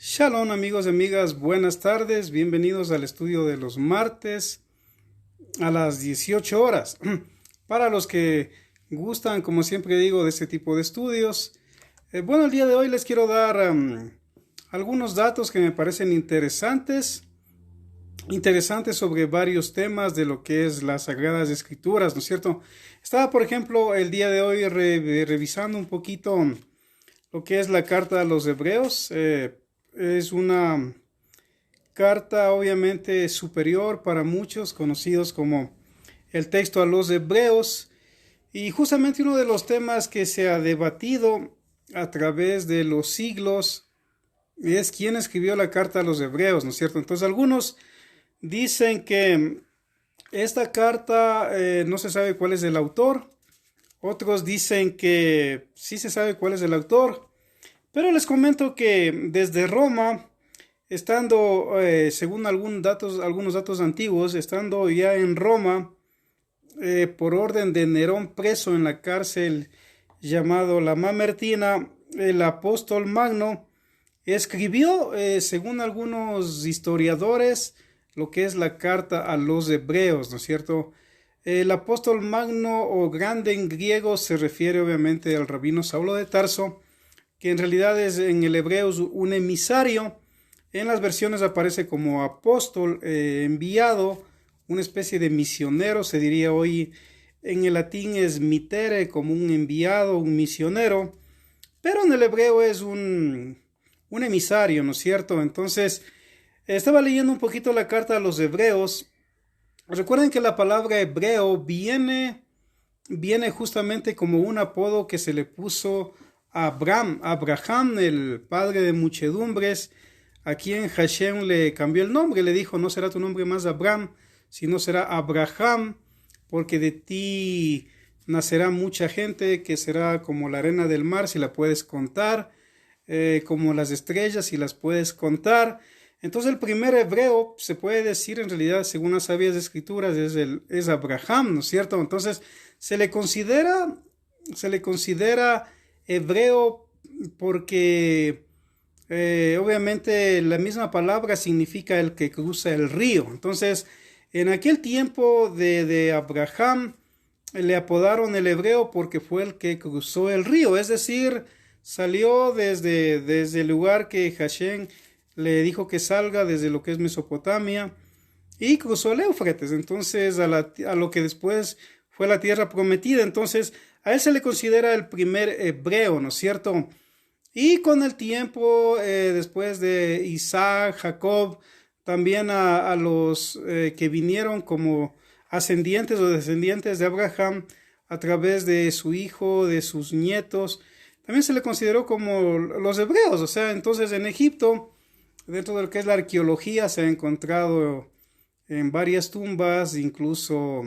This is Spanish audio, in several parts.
Shalom amigos y amigas, buenas tardes, bienvenidos al estudio de los martes a las 18 horas. Para los que gustan, como siempre digo, de este tipo de estudios, el día de hoy les quiero dar algunos datos que me parecen interesantes sobre varios temas de lo que es las Sagradas Escrituras, ¿no es cierto? Estaba, por ejemplo, el día de hoy revisando un poquito lo que es la carta a los Hebreos. Es una carta obviamente superior para muchos, conocidos como el texto a los Hebreos, y justamente uno de los temas que se ha debatido a través de los siglos es quién escribió la carta a los Hebreos, ¿no es cierto? Entonces algunos dicen que esta carta no se sabe cuál es el autor, otros dicen que sí se sabe cuál es el autor, pero les comento que desde Roma, estando, según algunos datos antiguos, estando ya en Roma, por orden de Nerón preso en la cárcel llamado la Mamertina, el apóstol Magno escribió, según algunos historiadores, lo que es la carta a los Hebreos, ¿no es cierto? El apóstol Magno o grande en griego se refiere obviamente al rabino Saulo de Tarso, que en realidad es en el hebreo un emisario. En las versiones aparece como apóstol, enviado, una especie de misionero, se diría hoy. En el latín es mitere, como un enviado, un misionero, pero en el hebreo es un emisario, ¿no es cierto? Entonces, estaba leyendo un poquito la carta a los Hebreos. Recuerden que la palabra hebreo viene justamente como un apodo que se le puso Abraham, el padre de muchedumbres, a quien Hashem le cambió el nombre, le dijo, no será tu nombre más Abraham, sino será Abraham, porque de ti nacerá mucha gente que será como la arena del mar si la puedes contar, como las estrellas si las puedes contar. Entonces el primer hebreo se puede decir en realidad, según las sabias escrituras, es Abraham, ¿no es cierto? Entonces se le considera hebreo porque obviamente la misma palabra significa el que cruza el río. Entonces, en aquel tiempo de Abraham le apodaron el hebreo porque fue el que cruzó el río, es decir, salió desde el lugar que Hashem le dijo que salga, desde lo que es Mesopotamia, y cruzó el Éufrates, entonces a lo que después fue la tierra prometida. Entonces a él se le considera el primer hebreo, ¿no es cierto? Y con el tiempo, después de Isaac, Jacob, también a los que vinieron como ascendientes o descendientes de Abraham a través de su hijo, de sus nietos, también se le consideró como los hebreos. O sea, entonces en Egipto, dentro de lo que es la arqueología, se ha encontrado en varias tumbas, incluso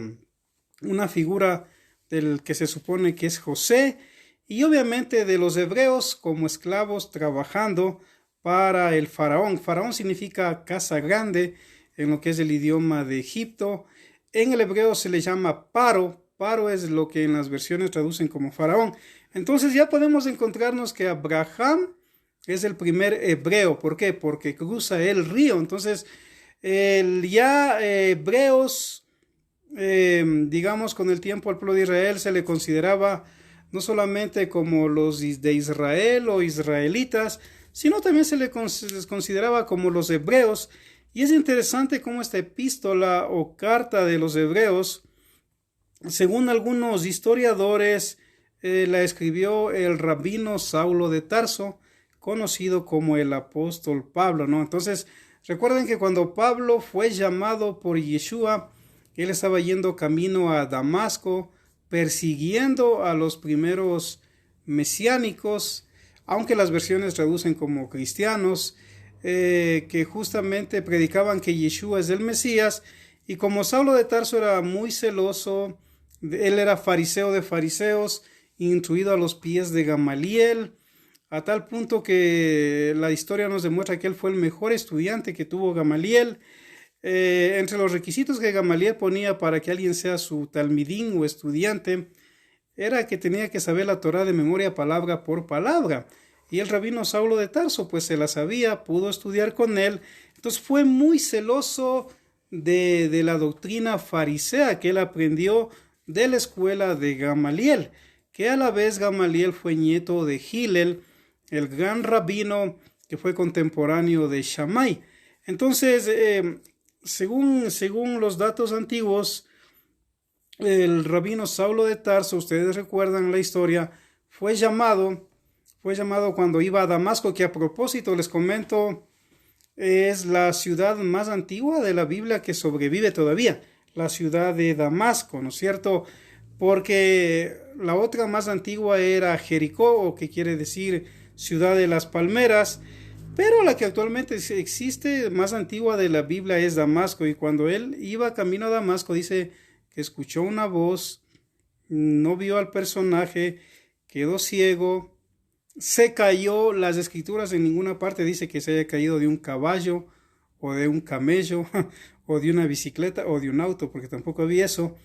una figura del que se supone que es José, y obviamente de los hebreos como esclavos trabajando para el faraón. Faraón significa casa grande en lo que es el idioma de Egipto. En el hebreo se le llama paro. Paro es lo que en las versiones traducen como faraón. Entonces ya podemos encontrarnos que Abraham es el primer hebreo. ¿Por qué? Porque cruza el río. Entonces hebreos, digamos, con el tiempo al pueblo de Israel se le consideraba no solamente como los de Israel o israelitas, sino también se les consideraba como los hebreos. Y es interesante cómo esta epístola o carta de los hebreos, según algunos historiadores, la escribió el rabino Saulo de Tarso, conocido como el apóstol Pablo, ¿no? Entonces, recuerden que cuando Pablo fue llamado por Yeshua, él estaba yendo camino a Damasco, persiguiendo a los primeros mesiánicos, aunque las versiones traducen como cristianos, que justamente predicaban que Yeshua es el Mesías. Y como Saulo de Tarso era muy celoso, él era fariseo de fariseos, instruido a los pies de Gamaliel, a tal punto que la historia nos demuestra que él fue el mejor estudiante que tuvo Gamaliel. Entre los requisitos que Gamaliel ponía para que alguien sea su talmidín o estudiante, era que tenía que saber la Torá de memoria palabra por palabra. y el rabino Saulo de Tarso pues se la sabía, pudo estudiar con él, entonces fue muy celoso de la doctrina farisea que él aprendió de la escuela de Gamaliel, que a la vez Gamaliel fue nieto de Hillel, el gran rabino que fue contemporáneo de Shammai. Entonces, según los datos antiguos, el rabino Saulo de Tarso, ustedes recuerdan la historia, fue llamado cuando iba a Damasco, que a propósito les comento, es la ciudad más antigua de la Biblia que sobrevive todavía, la ciudad de Damasco, ¿no es cierto? Porque la otra más antigua era Jericó, o que quiere decir ciudad de las palmeras, pero la que actualmente existe más antigua de la Biblia es Damasco. Y cuando él iba camino a Damasco, dice que escuchó una voz, no vio al personaje, quedó ciego, se cayó. Las escrituras en ninguna parte dice que se haya caído de un caballo o de un camello o de una bicicleta o de un auto, porque tampoco había eso,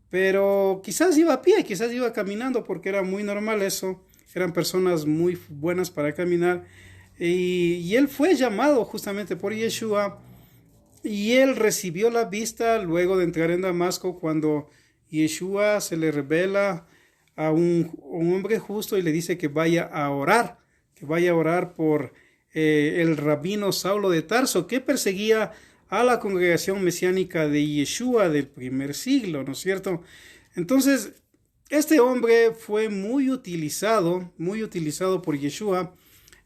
pero quizás iba a pie, quizás iba caminando, porque era muy normal eso, eran personas muy buenas para caminar, y él fue llamado justamente por Yeshua, y él recibió la vista luego de entrar en Damasco, cuando Yeshua se le revela a un hombre justo y le dice que vaya a orar por el rabino Saulo de Tarso, que perseguía a la congregación mesiánica de Yeshua del primer siglo, ¿no es cierto? Entonces, este hombre fue muy utilizado por Yeshua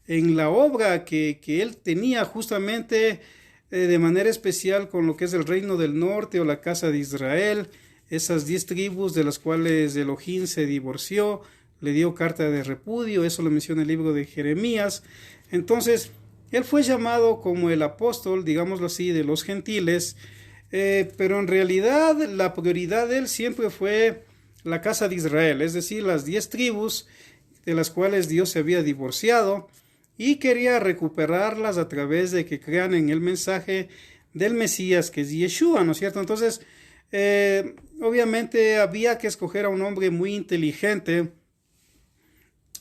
en la obra que él tenía justamente de manera especial con lo que es el reino del norte o la casa de Israel, esas 10 tribus de las cuales Elohim se divorció, le dio carta de repudio, eso lo menciona el libro de Jeremías. Entonces, él fue llamado como el apóstol, digámoslo así, de los gentiles, pero en realidad la prioridad de él siempre fue la casa de Israel, es decir, las 10 tribus de las cuales Dios se había divorciado, y quería recuperarlas a través de que crean en el mensaje del Mesías, que es Yeshua, ¿no es cierto? Entonces, obviamente había que escoger a un hombre muy inteligente,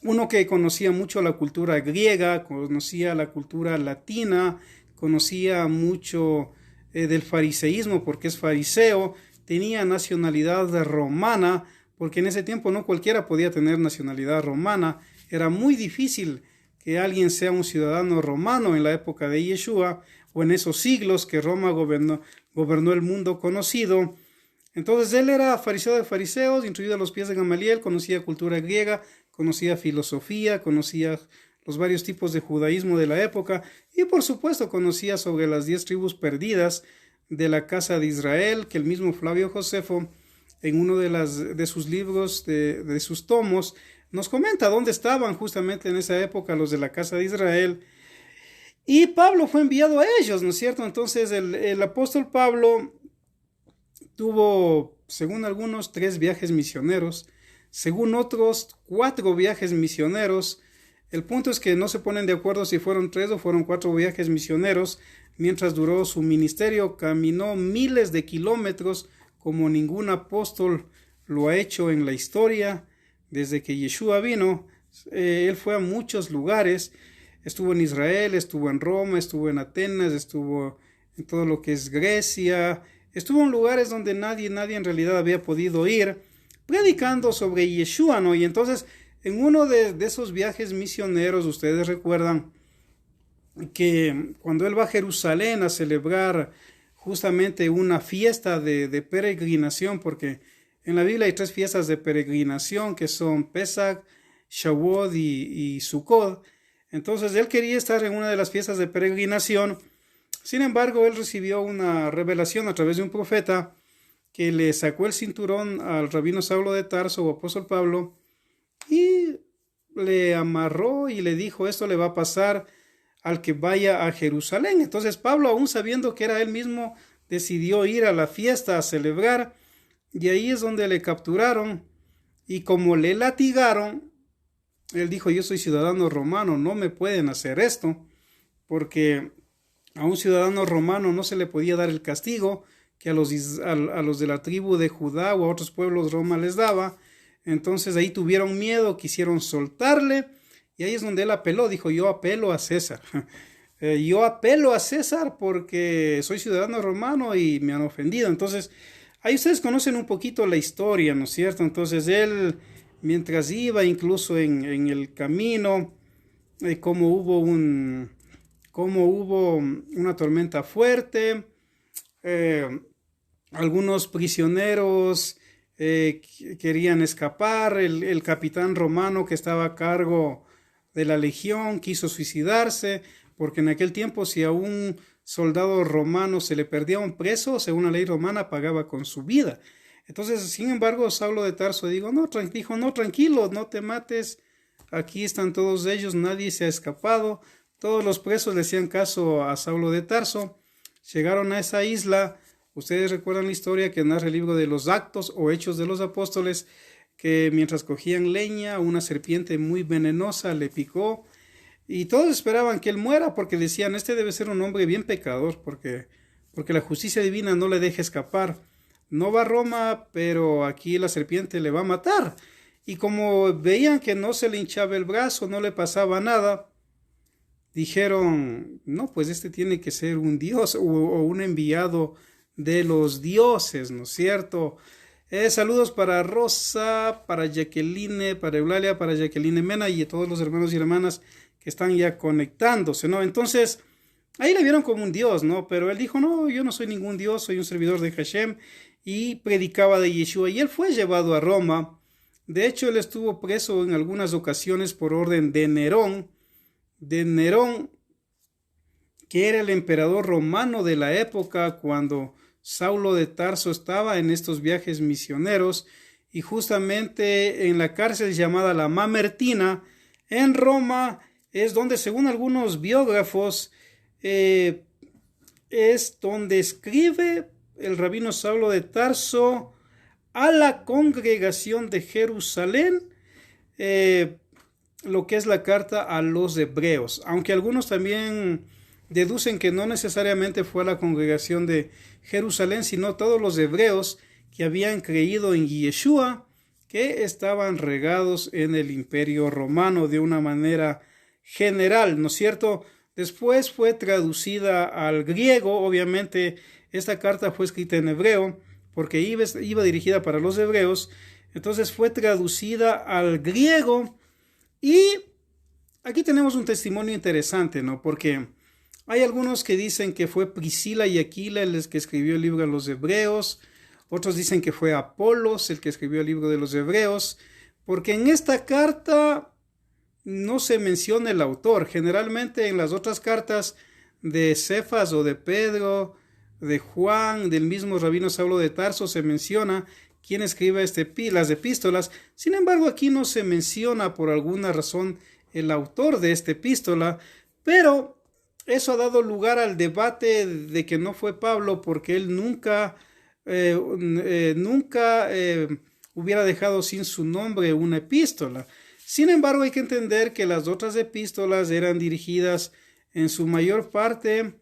uno que conocía mucho la cultura griega, conocía la cultura latina, conocía mucho del fariseísmo porque es fariseo, tenía nacionalidad romana, porque en ese tiempo no cualquiera podía tener nacionalidad romana, era muy difícil que alguien sea un ciudadano romano en la época de Yeshua, o en esos siglos que Roma gobernó el mundo conocido. Entonces él era fariseo de fariseos, instruido a los pies de Gamaliel, conocía cultura griega, conocía filosofía, conocía los varios tipos de judaísmo de la época, y por supuesto conocía sobre las 10 tribus perdidas de la casa de Israel, que el mismo Flavio Josefo en uno de sus libros, de sus tomos, nos comenta dónde estaban justamente en esa época los de la casa de Israel. Y Pablo fue enviado a ellos, ¿no es cierto? Entonces el apóstol Pablo tuvo, según algunos, 3 viajes misioneros, según otros, 4 viajes misioneros. El punto es que no se ponen de acuerdo si fueron 3 o fueron 4 viajes misioneros. Mientras duró su ministerio, caminó miles de kilómetros como ningún apóstol lo ha hecho en la historia. Desde que Yeshua vino, él fue a muchos lugares. Estuvo en Israel, estuvo en Roma, estuvo en Atenas, estuvo en todo lo que es Grecia. Estuvo en lugares donde nadie en realidad había podido ir, predicando sobre Yeshua, ¿no? Y entonces, en uno de esos viajes misioneros, ustedes recuerdan que cuando él va a Jerusalén a celebrar justamente una fiesta de peregrinación, porque en la Biblia hay 3 fiestas de peregrinación que son Pesach, Shavuot y Sukkot. Entonces él quería estar en una de las fiestas de peregrinación. Sin embargo, él recibió una revelación a través de un profeta que le sacó el cinturón al rabino Saulo de Tarso o apóstol Pablo y le amarró y le dijo: esto le va a pasar al que vaya a Jerusalén. Entonces Pablo, aún sabiendo que era él mismo, decidió ir a la fiesta a celebrar, y ahí es donde le capturaron, y como le latigaron, él dijo: yo soy ciudadano romano, no me pueden hacer esto, porque a un ciudadano romano no se le podía dar el castigo que a los de la tribu de Judá o a otros pueblos Roma les daba. Entonces ahí tuvieron miedo, quisieron soltarle, Y ahí es donde él apeló, dijo, yo apelo a César. Yo apelo a César porque soy ciudadano romano y me han ofendido. Entonces, ahí ustedes conocen un poquito la historia, ¿no es cierto? Entonces, él, mientras iba incluso en el camino, cómo hubo una tormenta fuerte, algunos prisioneros querían escapar, el capitán romano que estaba a cargo de la legión quiso suicidarse, porque en aquel tiempo si a un soldado romano se le perdía un preso, según la ley romana pagaba con su vida. Entonces, sin embargo, Saulo de Tarso dijo, no, tranquilo, no te mates, aquí están todos ellos, nadie se ha escapado. Todos los presos le hacían caso a Saulo de Tarso, llegaron a esa isla. Ustedes recuerdan la historia que narra el libro de los Actos o Hechos de los Apóstoles, que mientras cogían leña, una serpiente muy venenosa le picó y todos esperaban que él muera porque decían, este debe ser un hombre bien pecador porque la justicia divina no le deja escapar. No va a Roma, pero aquí la serpiente le va a matar. Y como veían que no se le hinchaba el brazo, no le pasaba nada, dijeron, no, pues este tiene que ser un dios o un enviado de los dioses, ¿no es cierto? Saludos para Rosa, para Jacqueline, para Eulalia, para Jacqueline Mena y a todos los hermanos y hermanas que están ya conectándose, ¿no? Entonces, ahí le vieron como un dios, ¿no? Pero él dijo, no, yo no soy ningún dios, soy un servidor de Hashem, y predicaba de Yeshua, y él fue llevado a Roma. De hecho, él estuvo preso en algunas ocasiones por orden de Nerón, que era el emperador romano de la época cuando Saulo de Tarso estaba en estos viajes misioneros, y justamente en la cárcel llamada la Mamertina en Roma es donde, según algunos biógrafos, es donde escribe el rabino Saulo de Tarso a la congregación de Jerusalén lo que es la carta a los hebreos, aunque algunos también deducen que no necesariamente fue a la congregación de Jerusalén, sino todos los hebreos que habían creído en Yeshua, que estaban regados en el imperio romano de una manera general, ¿no es cierto? Después fue traducida al griego, obviamente esta carta fue escrita en hebreo, porque iba dirigida para los hebreos, entonces fue traducida al griego, y aquí tenemos un testimonio interesante, ¿no? Porque hay algunos que dicen que fue Priscila y Aquila el que escribió el libro de los hebreos, otros dicen que fue Apolos el que escribió el libro de los hebreos, porque en esta carta no se menciona el autor. Generalmente en las otras cartas de Cefas o de Pedro, de Juan, del mismo rabino Saulo de Tarso, se menciona quién escribe las epístolas. Sin embargo, aquí no se menciona por alguna razón el autor de esta epístola, pero eso ha dado lugar al debate de que no fue Pablo, porque él nunca hubiera dejado sin su nombre una epístola. Sin embargo, hay que entender que las otras epístolas eran dirigidas en su mayor parte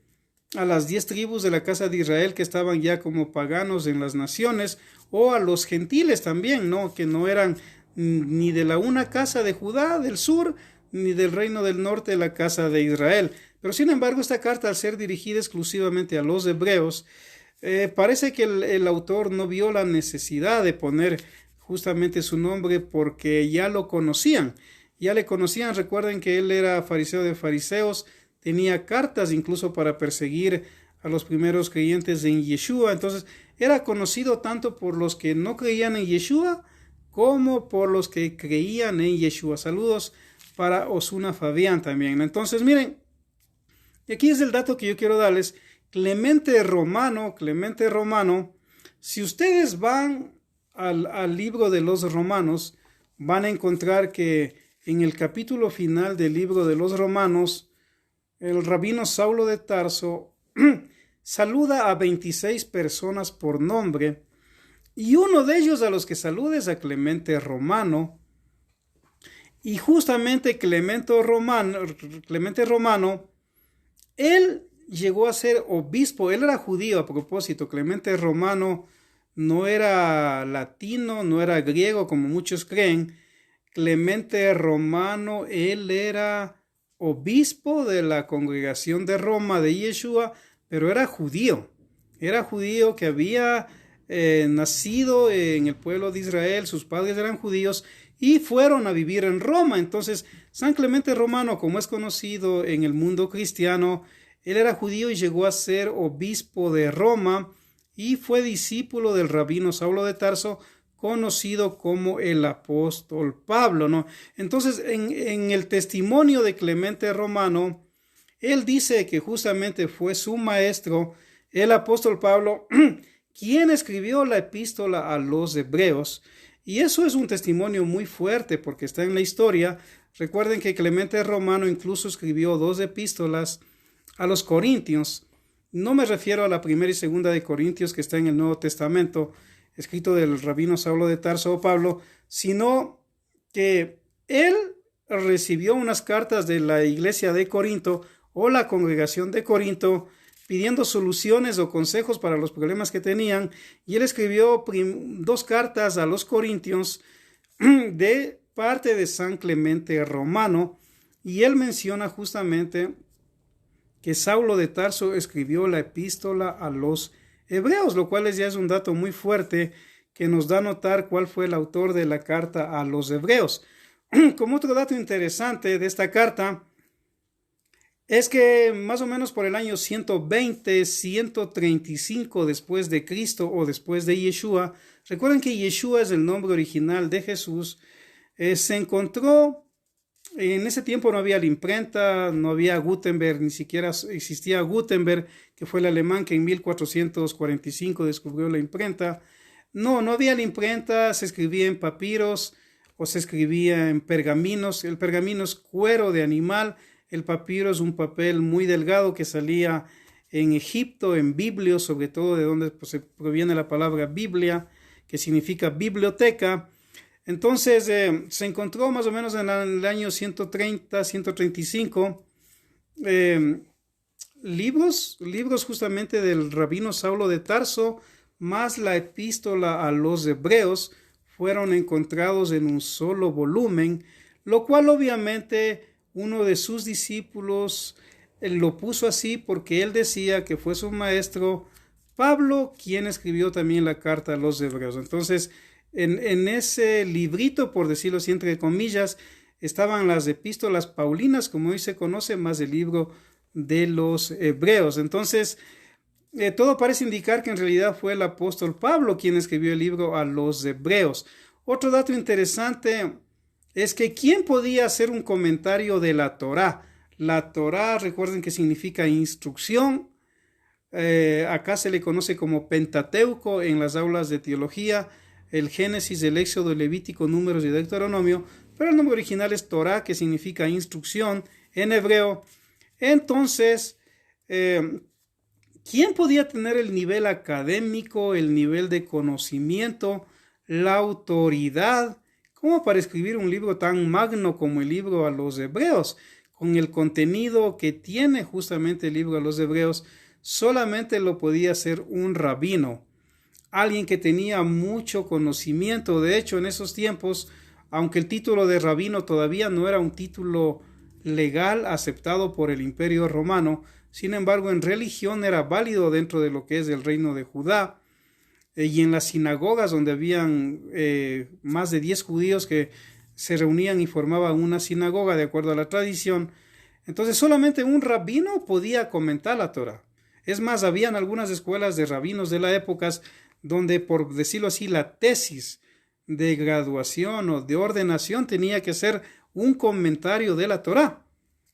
a las 10 tribus de la casa de Israel que estaban ya como paganos en las naciones, o a los gentiles también, ¿no? Que no eran ni de la una casa de Judá del sur, ni del reino del norte de la casa de Israel. Pero sin embargo, esta carta, al ser dirigida exclusivamente a los hebreos, parece que el autor no vio la necesidad de poner justamente su nombre, porque ya lo conocían, recuerden que él era fariseo de fariseos, tenía cartas incluso para perseguir a los primeros creyentes en Yeshua, entonces era conocido tanto por los que no creían en Yeshua como por los que creían en Yeshua. Saludos para Osuna Fabián también. Entonces miren, aquí es el dato que yo quiero darles. Clemente Romano, si ustedes van al libro de los Romanos, van a encontrar que en el capítulo final del libro de los Romanos, el rabino Saulo de Tarso saluda a 26 personas por nombre, y uno de ellos a los que saluda es a Clemente Romano. Y justamente Clemente Romano, él llegó a ser obispo. Él era judío, a propósito. Clemente Romano no era latino, no era griego como muchos creen. Clemente Romano, él era obispo de la congregación de Roma de Yeshua, pero era judío que había nacido en el pueblo de Israel, sus padres eran judíos y fueron a vivir en Roma. Entonces, San Clemente Romano, como es conocido en el mundo cristiano, él era judío y llegó a ser obispo de Roma y fue discípulo del rabino Saulo de Tarso, conocido como el apóstol Pablo, ¿no? Entonces, en el testimonio de Clemente Romano, él dice que justamente fue su maestro, el apóstol Pablo, quien escribió la epístola a los hebreos. Y eso es un testimonio muy fuerte porque está en la historia. Recuerden que Clemente Romano incluso escribió 2 epístolas a los corintios. No me refiero a la primera y segunda de Corintios que está en el Nuevo Testamento, escrito del rabino Saulo de Tarso o Pablo, sino que él recibió unas cartas de la iglesia de Corinto o la congregación de Corinto pidiendo soluciones o consejos para los problemas que tenían, y él escribió 2 cartas a los corintios de parte de San Clemente Romano, y él menciona justamente que Saulo de Tarso escribió la epístola a los hebreos, lo cual ya es un dato muy fuerte que nos da a notar cuál fue el autor de la carta a los hebreos. Como otro dato interesante de esta carta, es que más o menos por el año 120, 135 después de Cristo o después de Yeshua, recuerden que Yeshua es el nombre original de Jesús, se encontró, en ese tiempo no había la imprenta, no había Gutenberg, ni siquiera existía Gutenberg, que fue el alemán que en 1445 descubrió la imprenta. No había la imprenta, se escribía en papiros o se escribía en pergaminos. El pergamino es cuero de animal. El papiro es un papel muy delgado que salía en Egipto, en Biblio, sobre todo de donde se proviene la palabra Biblia, que significa biblioteca. Entonces se encontró más o menos en el año 130, 135 libros justamente del rabino Saulo de Tarso, más la epístola a los hebreos, fueron encontrados en un solo volumen, lo cual obviamente uno de sus discípulos lo puso así porque él decía que fue su maestro Pablo quien escribió también la carta a los hebreos. Entonces, en ese librito, por decirlo así entre comillas, estaban las epístolas paulinas, como hoy se conoce, más el libro de los hebreos. Entonces, todo parece indicar que en realidad fue el apóstol Pablo quien escribió el libro a los hebreos. Otro dato interesante es que ¿quién podía hacer un comentario de la Torá? La Torá, recuerden que significa instrucción. Acá se le conoce como Pentateuco en las aulas de teología, el Génesis, el Éxodo, el Levítico, Números y Deuteronomio, pero el nombre original es Torá, que significa instrucción en hebreo. Entonces, ¿quién podía tener el nivel académico, el nivel de conocimiento, la autoridad, como para escribir un libro tan magno como el libro a los hebreos? Con el contenido que tiene justamente el libro a los hebreos, solamente lo podía hacer un rabino, alguien que tenía mucho conocimiento. De hecho, en esos tiempos, aunque el título de rabino todavía no era un título legal aceptado por el Imperio Romano, sin embargo, en religión era válido dentro de lo que es el reino de Judá, y en las sinagogas donde habían más de 10 judíos que se reunían y formaban una sinagoga de acuerdo a la tradición. Entonces solamente un rabino podía comentar la Torá. Es más, habían algunas escuelas de rabinos de la época donde, por decirlo así, la tesis de graduación o de ordenación tenía que ser un comentario de la Torá.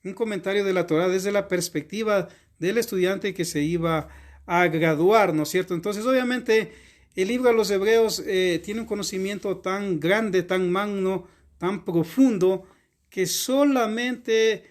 Un comentario de la Torá desde la perspectiva del estudiante que se iba a graduar, ¿no es cierto? Entonces, obviamente, el libro a los hebreos tiene un conocimiento tan grande, tan magno, tan profundo, que solamente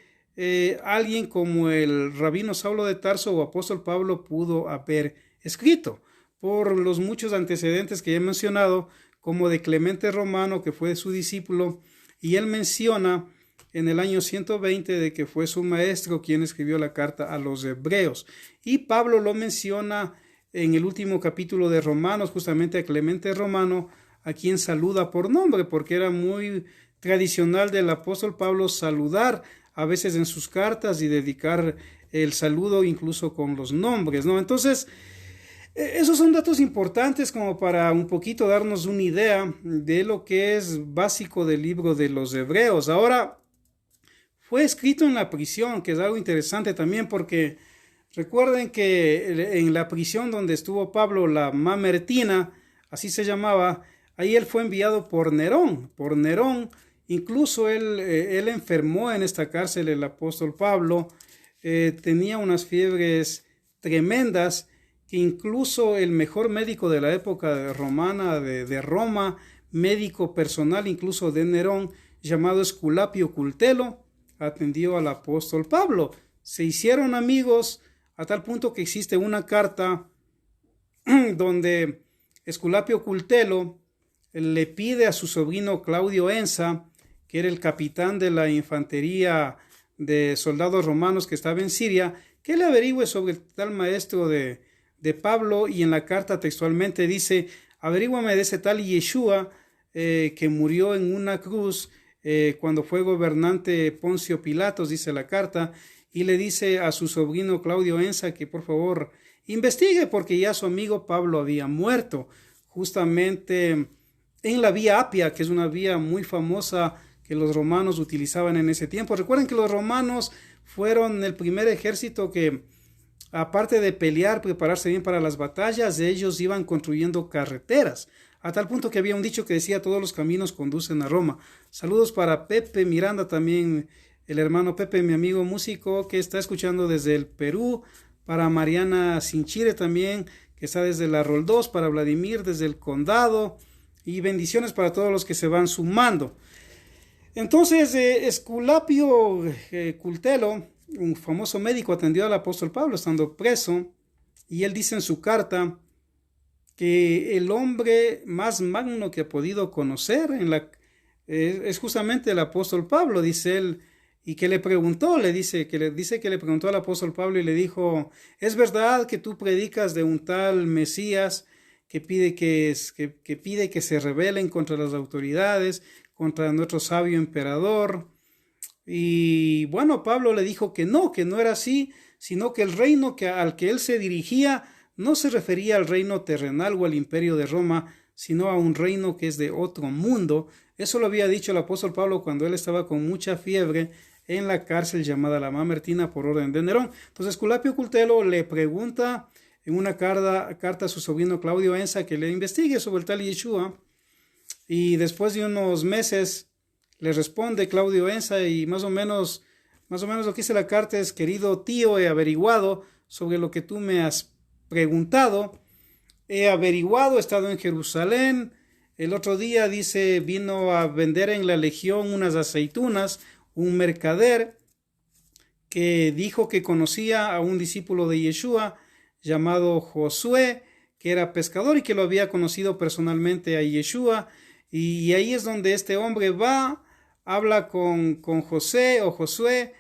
alguien como el rabino Saulo de Tarso o apóstol Pablo pudo haber escrito, por los muchos antecedentes que he mencionado, como de Clemente Romano, que fue su discípulo, y él menciona en el año 120 de que fue su maestro quien escribió la carta a los hebreos. Y Pablo lo menciona en el último capítulo de Romanos, justamente a Clemente Romano, a quien saluda por nombre, porque era muy tradicional del apóstol Pablo saludar a veces en sus cartas y dedicar el saludo incluso con los nombres, ¿no? Entonces, esos son datos importantes como para un poquito darnos una idea de lo que es básico del libro de los Hebreos. Ahora, fue escrito en la prisión, que es algo interesante también porque recuerden que en la prisión donde estuvo Pablo, la Mamertina, así se llamaba, ahí él fue enviado por Nerón. Incluso él enfermó en esta cárcel, el apóstol Pablo, tenía unas fiebres tremendas, que incluso el mejor médico de la época romana de Roma, médico personal incluso de Nerón, llamado Esculapio Cultelo, atendió al apóstol Pablo. Se hicieron amigos a tal punto que existe una carta donde Esculapio Cultelo le pide a su sobrino Claudio Ensa, que era el capitán de la infantería de soldados romanos que estaba en Siria, que le averigüe sobre el tal maestro de Pablo, y en la carta textualmente dice: averíguame de ese tal Yeshua que murió en una cruz cuando fue gobernante Poncio Pilatos, dice la carta, y le dice a su sobrino Claudio Ensa que por favor investigue porque ya su amigo Pablo había muerto justamente en la vía Apia, que es una vía muy famosa que los romanos utilizaban en ese tiempo. Recuerden que los romanos fueron el primer ejército que, aparte de pelear, prepararse bien para las batallas, ellos iban construyendo carreteras, a tal punto que había un dicho que decía: todos los caminos conducen a Roma. Saludos para Pepe Miranda, también el hermano Pepe, mi amigo músico, que está escuchando desde el Perú, para Mariana Sinchire también, que está desde la Roldós, para Vladimir desde el Condado, y bendiciones para todos los que se van sumando. Entonces, Esculapio Cultelo, un famoso médico, atendió al apóstol Pablo estando preso, y él dice en su carta que el hombre más magno que ha podido conocer es justamente el apóstol Pablo, dice él, y que le preguntó, le preguntó al apóstol Pablo y le dijo: ¿es verdad que tú predicas de un tal Mesías que pide que se rebelen contra las autoridades, contra nuestro sabio emperador? Y bueno, Pablo le dijo que no era así, sino que el reino al que él se dirigía no se refería al reino terrenal o al imperio de Roma, sino a un reino que es de otro mundo. Eso lo había dicho el apóstol Pablo cuando él estaba con mucha fiebre en la cárcel llamada la Mamertina por orden de Nerón. Entonces Esculapio Cultelo le pregunta en una carta a su sobrino Claudio Ensa que le investigue sobre el tal Yeshua, y después de unos meses le responde Claudio Ensa, y más o menos lo que dice la carta es: querido tío, he averiguado sobre lo que tú me has preguntado, he estado en Jerusalén, el otro día, dice, vino a vender en la legión unas aceitunas un mercader que dijo que conocía a un discípulo de Yeshua llamado Josué, que era pescador y que lo había conocido personalmente a Yeshua, y ahí es donde este hombre va, habla con Josué,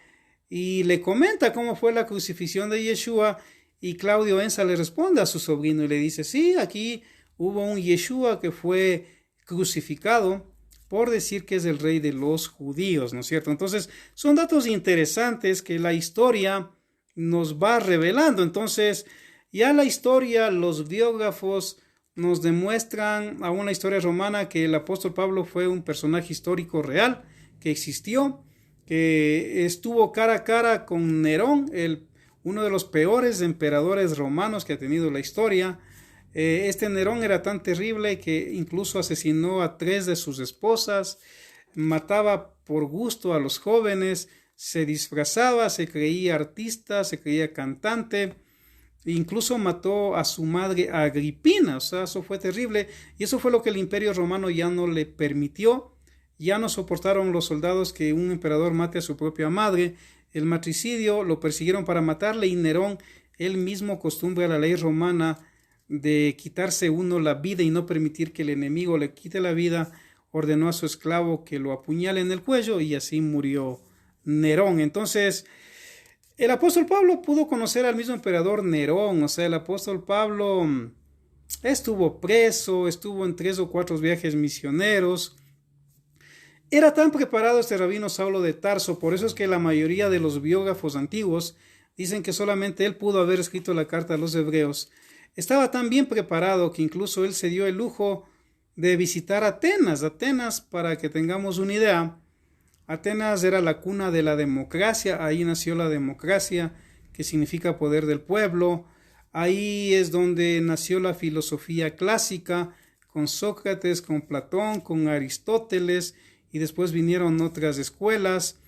y le comenta cómo fue la crucifixión de Yeshua, y Claudio Ensa le responde a su sobrino y le dice: sí, aquí hubo un Yeshua que fue crucificado por decir que es el rey de los judíos, ¿no es cierto? Entonces, son datos interesantes que la historia nos va revelando. Entonces, ya la historia, los biógrafos nos demuestran a una historia romana que el apóstol Pablo fue un personaje histórico real, que existió, que estuvo cara a cara con Nerón, uno de los peores emperadores romanos que ha tenido la historia. Este Nerón era tan terrible que incluso asesinó a 3 de sus esposas, mataba por gusto a los jóvenes, se disfrazaba, se creía artista, se creía cantante, incluso mató a su madre Agripina. O sea, eso fue terrible, y eso fue lo que el imperio romano ya no le permitió. Ya no soportaron los soldados que un emperador mate a su propia madre. El matricidio lo persiguieron para matarle, y Nerón, él mismo, costumbre a la ley romana de quitarse uno la vida y no permitir que el enemigo le quite la vida, ordenó a su esclavo que lo apuñale en el cuello, y así murió Nerón. Entonces, el apóstol Pablo pudo conocer al mismo emperador Nerón. O sea, el apóstol Pablo estuvo preso, estuvo en 3 o 4 viajes misioneros, Era tan preparado este rabino Saulo de Tarso, por eso es que la mayoría de los biógrafos antiguos dicen que solamente él pudo haber escrito la carta a los hebreos. Estaba tan bien preparado que incluso él se dio el lujo de visitar Atenas. Atenas, para que tengamos una idea, Atenas era la cuna de la democracia, ahí nació la democracia, que significa poder del pueblo. Ahí es donde nació la filosofía clásica, con Sócrates, con Platón, con Aristóteles, y después vinieron otras escuelas.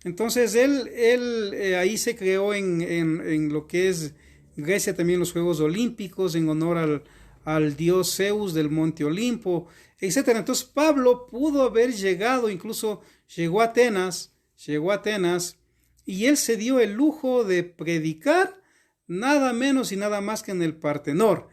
Entonces él ahí se creó en lo que es Grecia también los Juegos Olímpicos en honor al dios Zeus del Monte Olimpo, etc. Entonces Pablo pudo haber llegado, incluso llegó a Atenas, y él se dio el lujo de predicar nada menos y nada más que en el Partenón,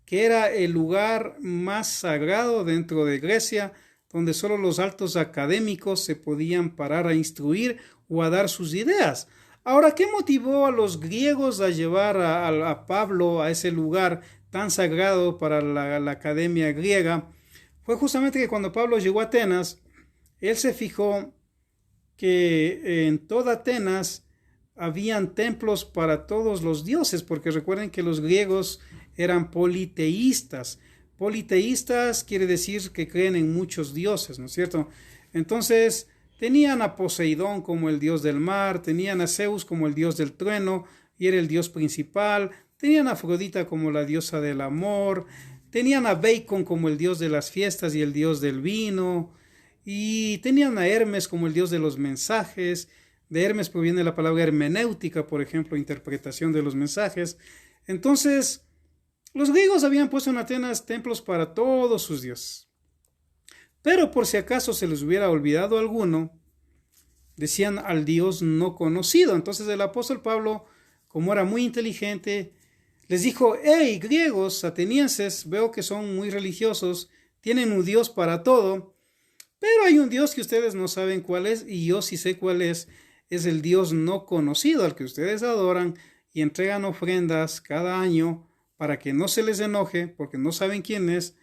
que era el lugar más sagrado dentro de Grecia, donde solo los altos académicos se podían parar a instruir o a dar sus ideas. Ahora, ¿qué motivó a los griegos a llevar a Pablo a ese lugar tan sagrado para la academia griega? Fue justamente que cuando Pablo llegó a Atenas, él se fijó que en toda Atenas habían templos para todos los dioses, porque recuerden que los griegos eran politeístas. Politeístas quiere decir que creen en muchos dioses, ¿no es cierto? Entonces tenían a Poseidón como el dios del mar, tenían a Zeus como el dios del trueno y era el dios principal, tenían a Afrodita como la diosa del amor, tenían a Bacon como el dios de las fiestas y el dios del vino, y tenían a Hermes como el dios de los mensajes. De Hermes proviene la palabra hermenéutica, por ejemplo, interpretación de los mensajes. Entonces, los griegos habían puesto en Atenas templos para todos sus dioses. Pero por si acaso se les hubiera olvidado alguno, decían al Dios no conocido. Entonces el apóstol Pablo, como era muy inteligente, les dijo: hey, griegos, atenienses, veo que son muy religiosos, tienen un Dios para todo, pero hay un Dios que ustedes no saben cuál es, y yo sí sé cuál es el Dios no conocido, al que ustedes adoran y entregan ofrendas cada año para que no se les enoje, porque no saben quién es.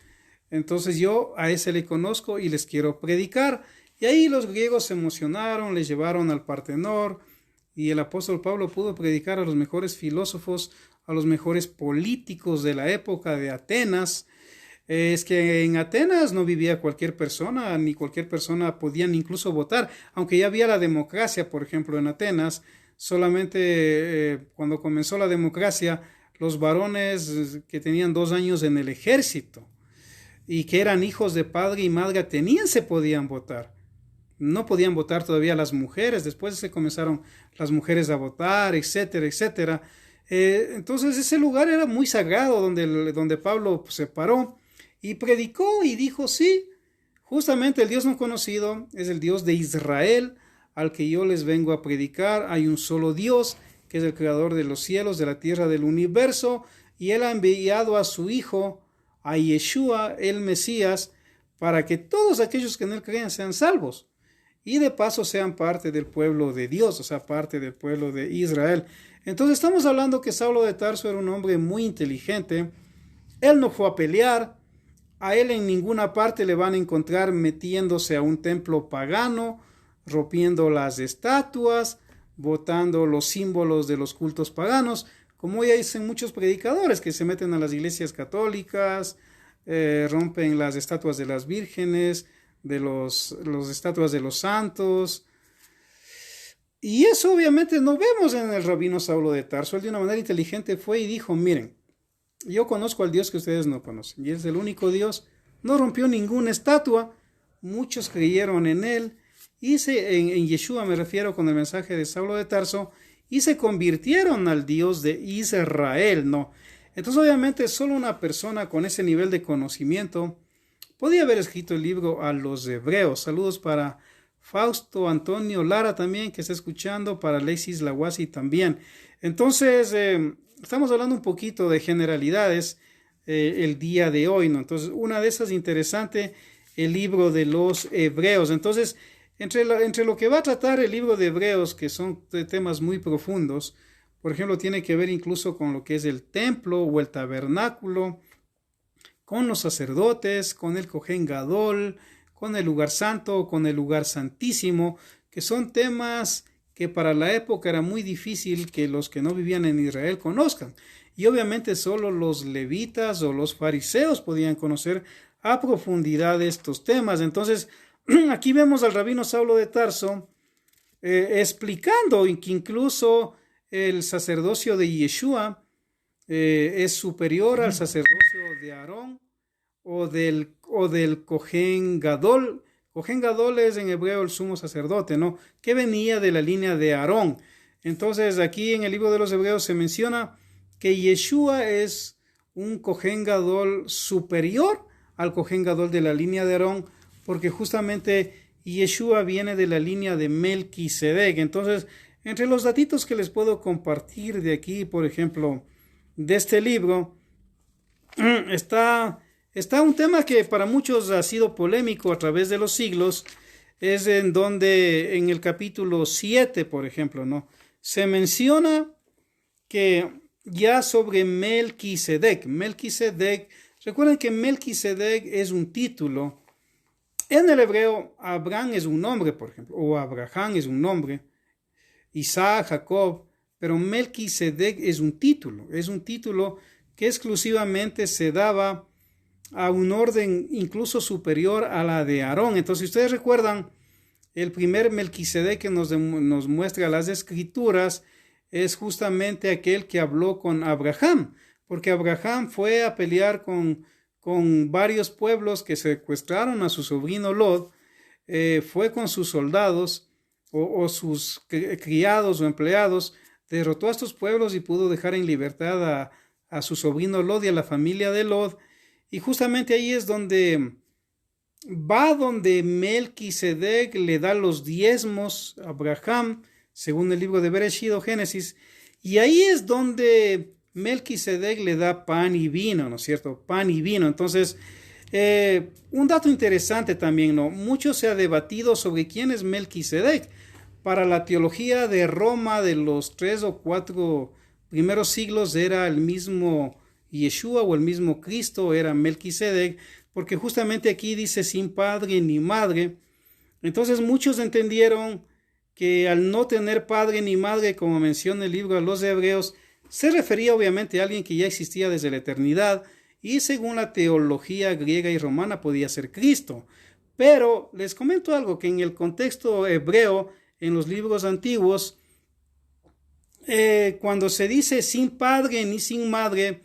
Entonces yo a ese le conozco y les quiero predicar. Y ahí los griegos se emocionaron, les llevaron al Partenón, y el apóstol Pablo pudo predicar a los mejores filósofos, a los mejores políticos de la época de Atenas. Es que en Atenas no vivía cualquier persona, ni cualquier persona podían incluso votar, aunque ya había la democracia, por ejemplo, en Atenas. Solamente cuando comenzó la democracia, los varones que tenían 2 años en el ejército y que eran hijos de padre y madre ateniense podían votar. No podían votar todavía las mujeres, después se comenzaron las mujeres a votar, etcétera, etcétera. Entonces ese lugar era muy sagrado donde Pablo se paró y predicó y dijo: sí, justamente el Dios no conocido es el Dios de Israel, al que yo les vengo a predicar. Hay un solo Dios, que es el creador de los cielos, de la tierra, del universo, y él ha enviado a su Hijo, a Yeshua, el Mesías, para que todos aquellos que en él creen sean salvos, y de paso sean parte del pueblo de Dios, o sea, parte del pueblo de Israel. Entonces estamos hablando que Saulo de Tarso era un hombre muy inteligente. Él no fue a pelear. A él en ninguna parte le van a encontrar metiéndose a un templo pagano, rompiendo las estatuas, botando los símbolos de los cultos paganos, como ya dicen muchos predicadores que se meten a las iglesias católicas, rompen las estatuas de las vírgenes, de los estatuas de los santos. Y eso obviamente no vemos en el rabino Saulo de Tarso. Él de una manera inteligente fue y dijo: miren, yo conozco al Dios que ustedes no conocen, y es el único Dios. No rompió ninguna estatua, muchos creyeron en él, y en Yeshua me refiero con el mensaje de Saulo de Tarso, y se convirtieron al Dios de Israel, ¿no? Entonces obviamente solo una persona con ese nivel de conocimiento podía haber escrito el libro a los hebreos. Saludos para Fausto Antonio Lara también, que está escuchando, para Alexis Lawasi también. Entonces estamos hablando un poquito de generalidades el día de hoy, ¿no? Entonces una de esas interesante, el libro de los hebreos. Entonces entre lo que va a tratar el libro de Hebreos, que son temas muy profundos, por ejemplo, tiene que ver incluso con lo que es el templo o el tabernáculo, con los sacerdotes, con el Cohen Gadol, con el lugar santo o con el lugar santísimo, que son temas que para la época era muy difícil que los que no vivían en Israel conozcan. Y obviamente solo los levitas o los fariseos podían conocer a profundidad estos temas. Entonces, aquí vemos al rabino Saulo de Tarso explicando que incluso el sacerdocio de Yeshua es superior al sacerdocio de Aarón o del Cohen Gadol. Cohen Gadol es en hebreo el sumo sacerdote, ¿no? Que venía de la línea de Aarón. Entonces aquí en el libro de los Hebreos se menciona que Yeshua es un Cohen Gadol superior al Cohen Gadol de la línea de Aarón, porque justamente Yeshua viene de la línea de Melquisedec. Entonces, entre los datitos que les puedo compartir de aquí, por ejemplo, de este libro, está un tema que para muchos ha sido polémico a través de los siglos. Es en donde en el capítulo 7, por ejemplo, ¿no? Se menciona que ya sobre Melquisedec, recuerden que Melquisedec es un título. En el hebreo, Abraham es un nombre, por ejemplo, o Abraham es un nombre, Isaac, Jacob, pero Melquisedec es un título que exclusivamente se daba a un orden incluso superior a la de Aarón. Entonces, si ustedes recuerdan, el primer Melquisedec que nos muestra las escrituras es justamente aquel que habló con Abraham, porque Abraham fue a pelear con varios pueblos que secuestraron a su sobrino Lot, fue con sus soldados o sus criados o empleados, derrotó a estos pueblos y pudo dejar en libertad a su sobrino Lot y a la familia de Lot. Y justamente ahí es donde Melquisedec le da los diezmos a Abraham, según el libro de Bereshit o Génesis, y ahí es donde Melquisedec le da pan y vino, ¿no es cierto? Pan y vino. Entonces, un dato interesante también, ¿no? Mucho se ha debatido sobre quién es Melquisedec. Para la teología de Roma de los 3 o 4 primeros siglos era el mismo Yeshua o el mismo Cristo, era Melquisedec, porque justamente aquí dice sin padre ni madre. Entonces muchos entendieron que al no tener padre ni madre, como menciona el libro de los Hebreos, se refería obviamente a alguien que ya existía desde la eternidad y según la teología griega y romana podía ser Cristo. Pero les comento algo, que en el contexto hebreo, en los libros antiguos, cuando se dice sin padre ni sin madre,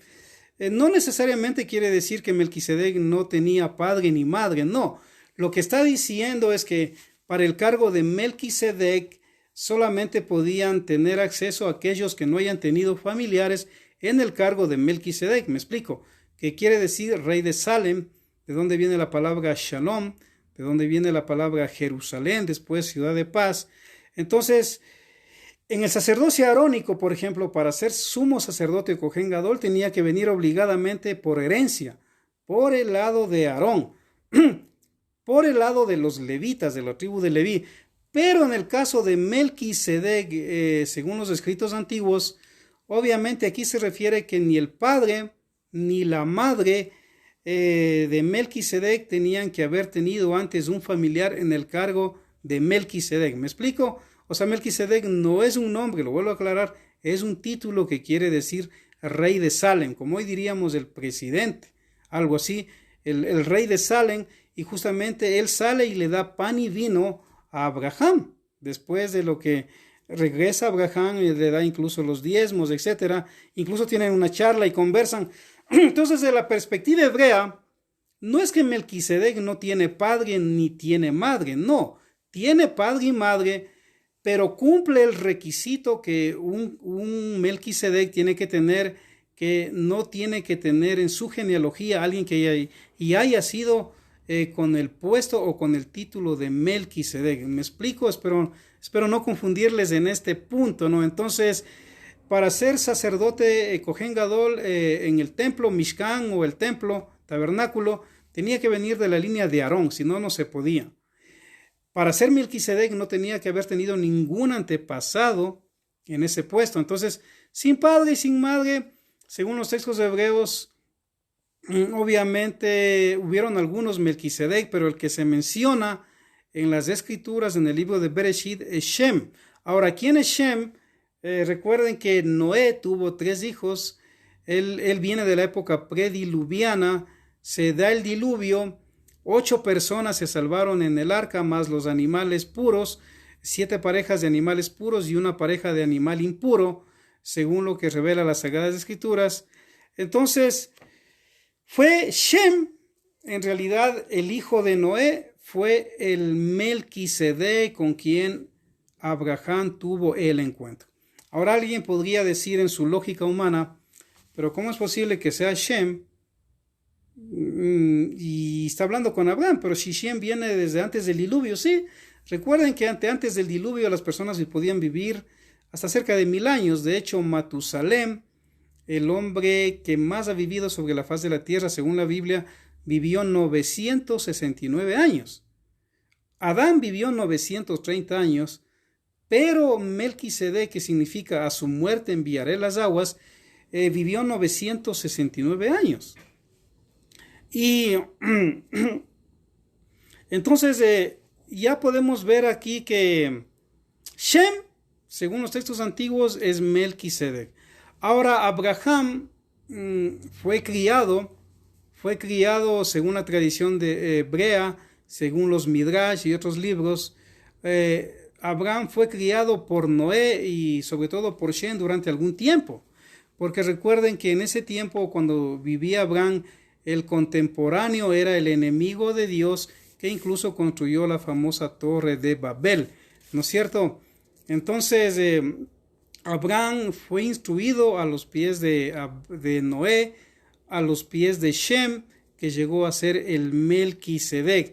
no necesariamente quiere decir que Melquisedec no tenía padre ni madre, no. Lo que está diciendo es que para el cargo de Melquisedec solamente podían tener acceso a aquellos que no hayan tenido familiares en el cargo de Melquisedec. Me explico, que quiere decir rey de Salem, de donde viene la palabra Shalom, de donde viene la palabra Jerusalén, después ciudad de paz. Entonces, en el sacerdocio arónico, por ejemplo, para ser sumo sacerdote Cohen Gadol tenía que venir obligadamente por herencia, por el lado de Aarón, por el lado de los levitas, de la tribu de Leví. Pero en el caso de Melquisedec, según los escritos antiguos, obviamente aquí se refiere que ni el padre ni la madre de Melquisedec tenían que haber tenido antes un familiar en el cargo de Melquisedec. ¿Me explico? O sea, Melquisedec no es un nombre, lo vuelvo a aclarar, es un título que quiere decir rey de Salem, como hoy diríamos el presidente, algo así, el rey de Salem, y justamente él sale y le da pan y vino a Abraham, después de lo que regresa Abraham y le da incluso los diezmos, etcétera. Incluso tienen una charla y conversan. Entonces, de la perspectiva hebrea, no es que Melquisedec no tiene padre ni tiene madre, no, tiene padre y madre, pero cumple el requisito que un Melquisedec tiene que tener, que no tiene que tener en su genealogía alguien que haya sido con el puesto o con el título de Melquisedec. ¿Me explico? Espero no confundirles en este punto, ¿no? Entonces, para ser sacerdote Cohen Gadol en el templo Mishkan o el templo tabernáculo, tenía que venir de la línea de Aarón, si no, no se podía. Para ser Melquisedec no tenía que haber tenido ningún antepasado en ese puesto. Entonces, sin padre y sin madre, según los textos hebreos, Obviamente hubieron algunos Melquisedec, pero el que se menciona en las escrituras en el libro de Bereshit es Shem. Ahora, ¿quién es Shem? Recuerden que Noé tuvo 3 hijos. Él viene de la época prediluviana. Se da el diluvio. 8 personas se salvaron en el arca, más los animales puros. 7 parejas de animales puros y una pareja de animal impuro, según lo que revela las Sagradas Escrituras. Entonces, fue Shem, en realidad el hijo de Noé, fue el Melquisedec con quien Abraham tuvo el encuentro. Ahora alguien podría decir en su lógica humana, pero ¿cómo es posible que sea Shem? Y está hablando con Abraham, pero si Shem viene desde antes del diluvio, sí. Recuerden que antes del diluvio las personas podían vivir hasta cerca de 1000 años. De hecho, Matusalem, el hombre que más ha vivido sobre la faz de la tierra, según la Biblia, vivió 969 años. Adán vivió 930 años, pero Melquisedec, que significa a su muerte enviaré las aguas, vivió 969 años. Y entonces ya podemos ver aquí que Shem, según los textos antiguos, es Melquisedec. Ahora, Abraham fue criado según la tradición de hebrea, según los Midrash y otros libros. Abraham fue criado por Noé y sobre todo por Shem durante algún tiempo, porque recuerden que en ese tiempo, cuando vivía Abraham, el contemporáneo era el enemigo de Dios, que incluso construyó la famosa Torre de Babel, ¿no es cierto? Entonces, Abraham fue instruido a los pies de Noé, a los pies de Shem, que llegó a ser el Melquisedec.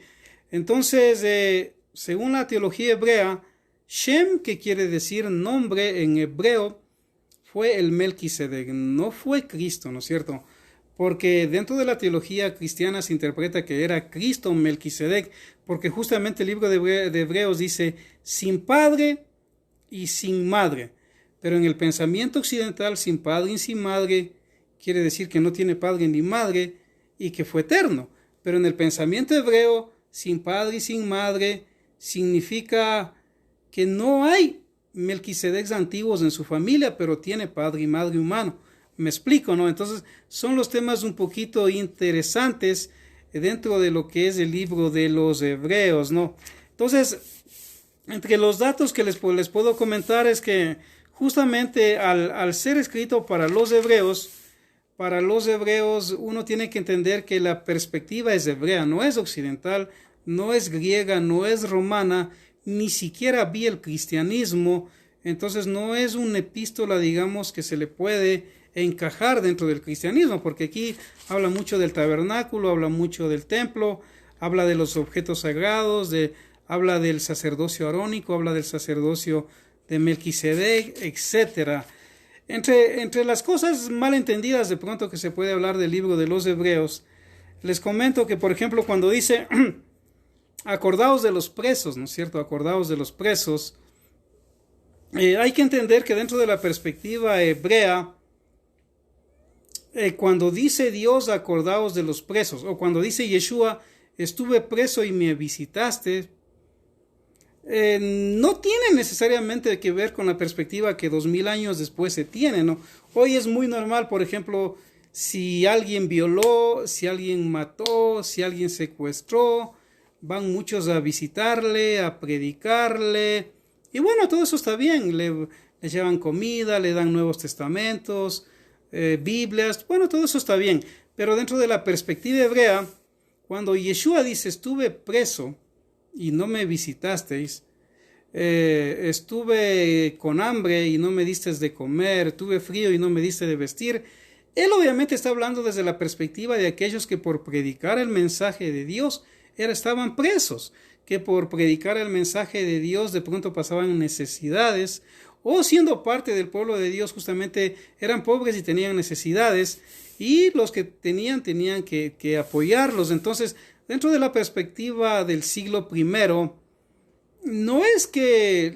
Entonces, según la teología hebrea, Shem, que quiere decir nombre en hebreo, fue el Melquisedec, no fue Cristo, ¿no es cierto? Porque dentro de la teología cristiana se interpreta que era Cristo Melquisedec, porque justamente el libro de Hebreos dice sin padre y sin madre. Pero en el pensamiento occidental, sin padre y sin madre quiere decir que no tiene padre ni madre y que fue eterno. Pero en el pensamiento hebreo, sin padre y sin madre significa que no hay Melquisedecs antiguos en su familia, pero tiene padre y madre humano. Me explico, ¿no? Entonces son los temas un poquito interesantes dentro de lo que es el libro de los Hebreos, ¿no? Entonces, entre los datos que les puedo comentar es que justamente al ser escrito para los hebreos uno tiene que entender que la perspectiva es hebrea, no es occidental, no es griega, no es romana, ni siquiera había el cristianismo. Entonces no es una epístola, digamos, que se le puede encajar dentro del cristianismo, porque aquí habla mucho del tabernáculo, habla mucho del templo, habla de los objetos sagrados, habla del sacerdocio arónico, habla del sacerdocio de Melquisedec, etc. Entre las cosas mal entendidas de pronto que se puede hablar del libro de los Hebreos, les comento que, por ejemplo, cuando dice acordaos de los presos, ¿no es cierto? Acordaos de los presos, hay que entender que dentro de la perspectiva hebrea, cuando dice Dios acordaos de los presos, o cuando dice Yeshua estuve preso y me visitaste, no tiene necesariamente que ver con la perspectiva que 2000 años después se tiene, ¿no? Hoy es muy normal, por ejemplo, si alguien violó, si alguien mató, si alguien secuestró, van muchos a visitarle, a predicarle, y bueno, todo eso está bien, le llevan comida, le dan Nuevos Testamentos, Biblias, bueno, todo eso está bien, pero dentro de la perspectiva hebrea, cuando Yeshua dice estuve preso y no me visitasteis, estuve con hambre y no me distes de comer, tuve frío y no me diste de vestir, él obviamente está hablando desde la perspectiva de aquellos que por predicar el mensaje de Dios estaban presos, que por predicar el mensaje de Dios de pronto pasaban necesidades, o siendo parte del pueblo de Dios justamente eran pobres y tenían necesidades, y los que tenían que apoyarlos. Entonces, dentro de la perspectiva del siglo I, no es que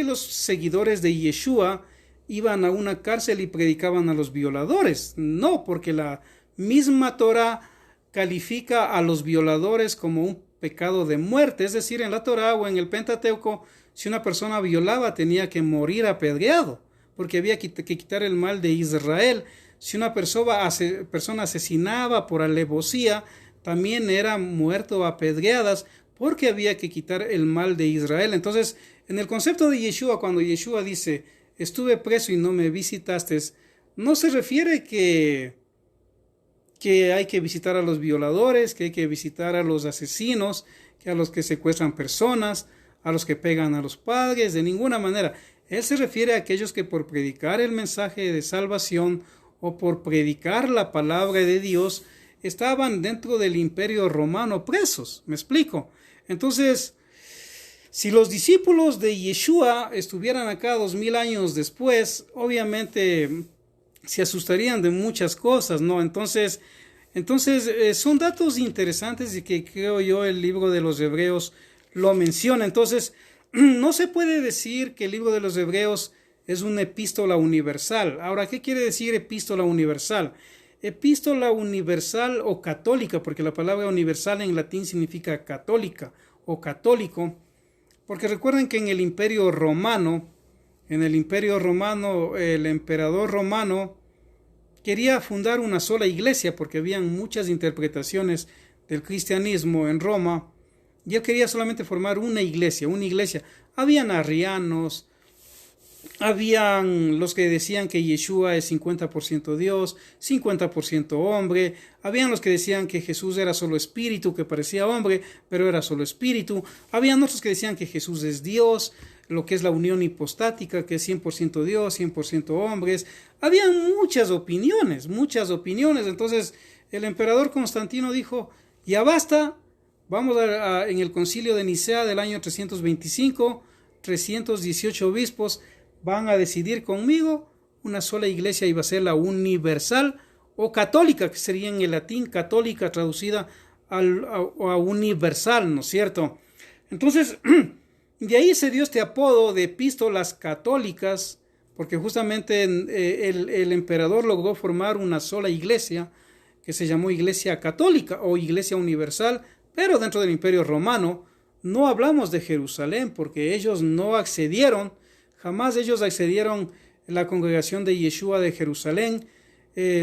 los seguidores de Yeshua iban a una cárcel y predicaban a los violadores, no, porque la misma Torá califica a los violadores como un pecado de muerte. Es decir, en la Torá o en el Pentateuco, si una persona violaba tenía que morir apedreado, porque había que quitar el mal de Israel. Si una persona asesinaba por alevosía, también era muerto apedreadas, porque había que quitar el mal de Israel. Entonces, en el concepto de Yeshua, cuando Yeshua dice, estuve preso y no me visitaste, no se refiere que hay que visitar a los violadores, que hay que visitar a los asesinos, que a los que secuestran personas, a los que pegan a los padres, de ninguna manera. Él se refiere a aquellos que por predicar el mensaje de salvación o por predicar la palabra de Dios estaban dentro del imperio romano presos. ¿Me explico? Entonces, si los discípulos de Yeshua estuvieran acá 2000 años después, obviamente se asustarían de muchas cosas, ¿no? Entonces son datos interesantes y que creo yo el libro de los Hebreos lo menciona. Entonces, no se puede decir que el libro de los Hebreos es una epístola universal. Ahora, ¿qué quiere decir epístola universal? Epístola universal o católica, porque la palabra universal en latín significa católica o católico, porque recuerden que en el Imperio Romano, el emperador romano quería fundar una sola iglesia, porque habían muchas interpretaciones del cristianismo en Roma, y él quería solamente formar una iglesia. Habían arrianos, habían los que decían que Yeshua es 50% Dios, 50% hombre. Habían los que decían que Jesús era solo espíritu, que parecía hombre, pero era solo espíritu. Habían otros que decían que Jesús es Dios, lo que es la unión hipostática, que es 100% Dios, 100% hombres. Habían muchas opiniones. Entonces el emperador Constantino dijo, ya basta, vamos en el concilio de Nicea del año 325, 318 obispos van a decidir conmigo, una sola iglesia iba a ser la universal o católica, que sería en el latín católica traducida a universal, ¿no es cierto? Entonces, de ahí se dio este apodo de epístolas católicas, porque justamente el emperador logró formar una sola iglesia que se llamó Iglesia Católica o Iglesia Universal, pero dentro del Imperio Romano. No hablamos de Jerusalén porque ellos no accedieron, jamás ellos accedieron a la congregación de Yeshua de Jerusalén,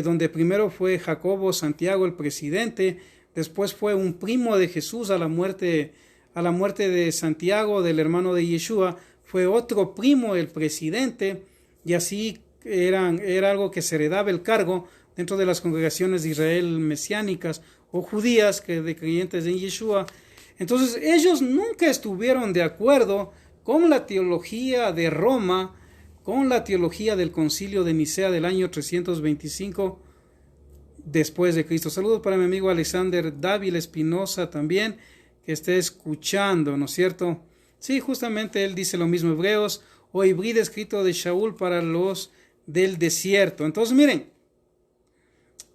donde primero fue Jacobo Santiago el presidente, después fue un primo de Jesús a la muerte de Santiago, del hermano de Yeshua, fue otro primo el presidente, y así era algo que se heredaba el cargo dentro de las congregaciones de Israel mesiánicas o judías de creyentes en Yeshua. Entonces ellos nunca estuvieron de acuerdo con la teología de Roma, con la teología del concilio de Nicea del año 325 después de Cristo. Saludos para mi amigo Alexander Dávila Espinosa también, que esté escuchando, ¿no es cierto? Sí, justamente él dice lo mismo, Hebreos o Hibrid escrito de Shaul para los del desierto. Entonces miren,